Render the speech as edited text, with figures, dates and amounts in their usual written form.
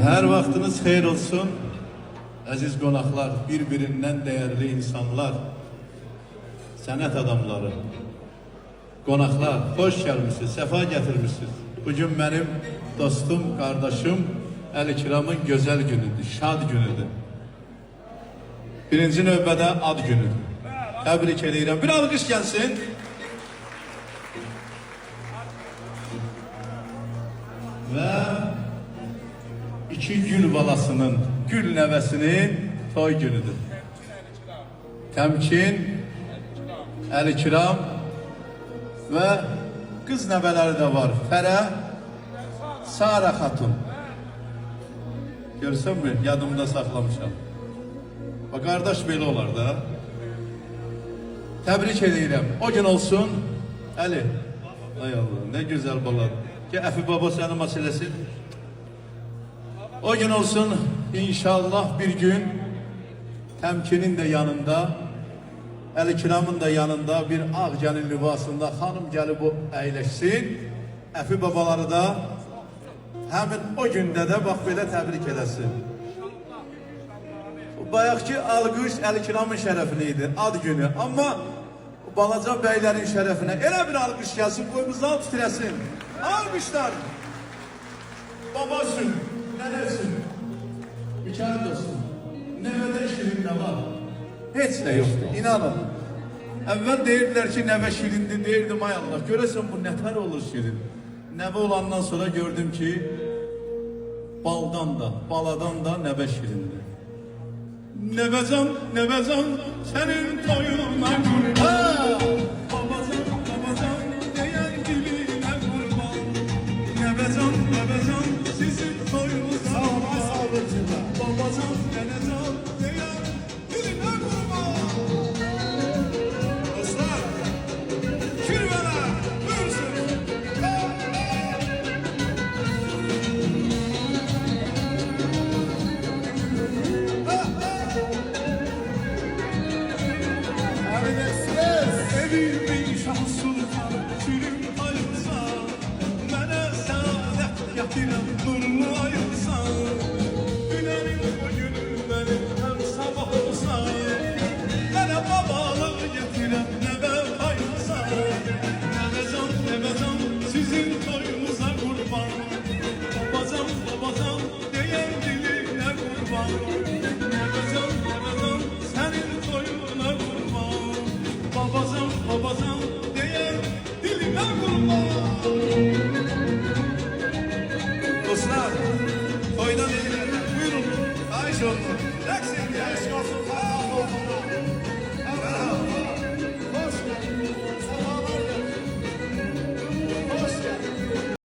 Her vaktiniz xeyir olsun. Aziz qonaqlar, birbirinden değerli insanlar, sənət adamları, qonaqlar, hoş gəlmişsiniz, səfa gətirmişsiniz. Bugün benim dostum, kardeşim Əlikiramın güzel günüdür, şad günüdür. Birinci növbədə ad günüdür. Təbrik edirəm. Bir alqış gəlsin. Ve iki gül balasının, gül nəvəsinin toy günüdür. Təmkin, Əlikiram ve kız nəvələri de var. Fərəh, Sara Xatun. Görsən mi? Yadımda saxlamışam. Bak kardeş belə olar da. Təbrik edirəm. O gün olsun. Əli. Ay Allah, ne güzel baladır. Ki Əfi baba sənin məsələsi. O gün olsun inşallah bir gün Təmkinin de yanında, Əlikiramın da yanında bir ağcanın libasında hanım gəlib o əyləşsin. Əfi babaları da həmin o gündə də bax belə təbrik eləsin. Bayaqki alqış Əlikiramın şərəfinə idi, ad günü. Amma balaca bəylərin şərəfinə elə bir alqış gəlsin, boymuzdan titrəsin. Alqışlar. Babasın, nənəsin, mükər dostum, nəvədə şirin nə var? Heç nə yoxdur, inanın. Əvvəl deyirdilər ki, nəvə şirindir, deyirdim ay Allah, görəsən bu nətər olur şirin. Nəvə olandan sonra gördüm ki, baldan da, baladan da nəvə şirindir. Nəvəcan, nəvəcan, sənin toyuna qurban. Babacan, babacan, deyən dilinə qurban. Nəvəcan, nəvəcan, sizin toyunuza qurban. Babacan, nənəcan, deyən dilinə qurban. Dostlar, kirvənə, buyursun. Evimin şah sultan, sürüm ayılsa, mənə saadet gətirəm, nurlu ayılsa. Gülərim o günü mənim həm sabah olsa, mənə babalıq gətirəm, nəvə ayılsa. Nəvəcan, nəvəcan, sizin toyunuza qurban. Babacan, babacan, deyən dilinə qurban. Nəvəcan, nəvəcan, sənin toyuna qurban. Babacan, babacan, deyən dilinə qurban. Dostlar, toydan edirlər, buyurun, xahiş olsun. Rəqs edin, rəqs olsun, xahiş olsun.